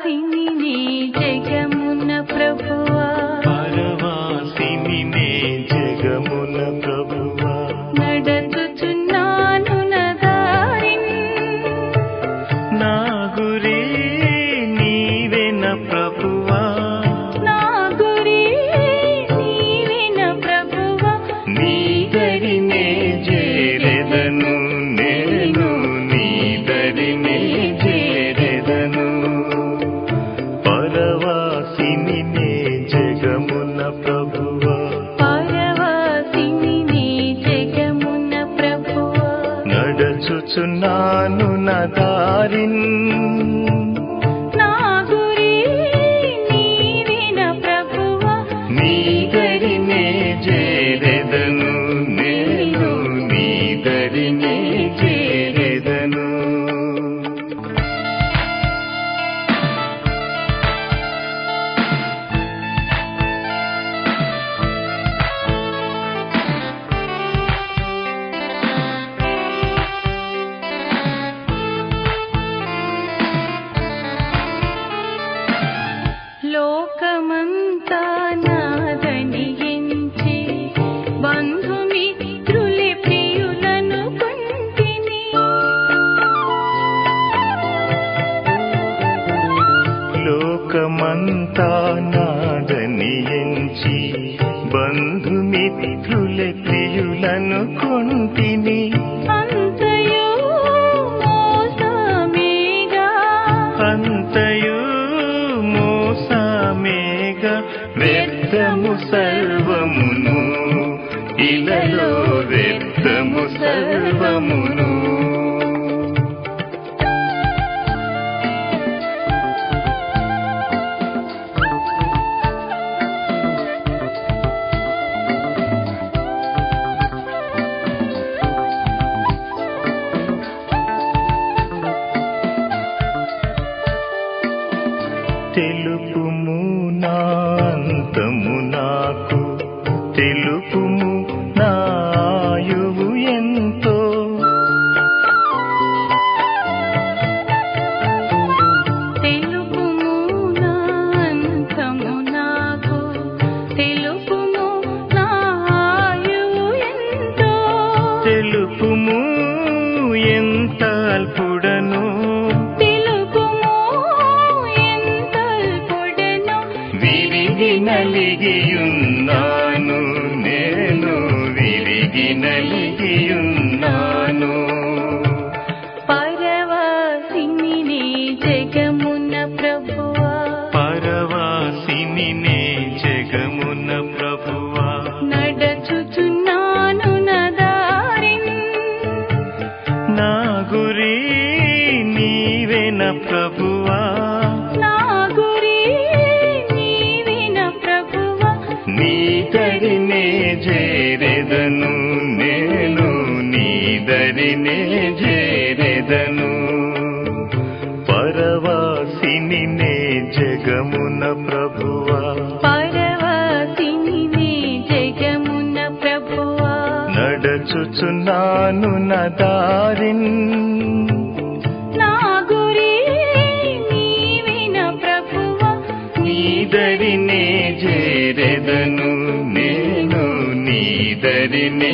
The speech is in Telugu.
పరవాసిని జగమున ప్రభువా పరవాసిని జగమున ప్రభువా నడచుచున్నాను నా దారిన్ నా గురి నీవేన ప్రభువా నా గురి నీవేన ప్రభువా నీ దరినే చేరెదను నేను నీ దరినే చేరెదను పరవాసిని జగమున ప్రభువా పరవాసిని జగమున ప్రభువా నడచుచున్నాను నా దారిన్ నా గురి నీవేన ప్రభువా నీ దరినే చేరెదను నేను నీ దరినే చేరెదను లోకమంతా నాదని ఎంచి బంధుమిత్రులే ప్రియులను కొంటిని లోకమంతా నాదని ఎంచి బంధుమిత్రుల ప్రియులను కొంటిని అంతయు మోసమేగా అంతయు మోసమేగ వ్యర్థము సర్వమును ఇలలో వ్యర్థము సర్వమును తెలుపుము నా అంతము నాకు తెలుపుము నా ఆయువు ఎంతో తెలుపుము నా అంతము నాకు తెలుపుము నా ఆయువు ఎంతో తెలుపుము ఎంత అల్పుడను తెలుపుము ఎంత అల్పుడను విరిగి నలిగియున్నాను నేను విరిగి నలిగియున్నాను పరవాసిని జగమున ప్రభువా పరవాసిని జగమున ప్రభువా నడచుచున్నాను నా దారిన్ నా గురి నీవేన ప్రభువా నా గురి నీవేన ప్రభువా నీ దరినే చేరెదను నేను నీ దరినే చేరెదను పరవాసిని జగమున ప్రభువా పరవాసిని జగమున ప్రభువా నడచుచున్నాను నా దారిన్ నా గురి నీవేన ప్రభువా నీ దరినే చేరెదను నేను నీ దరినే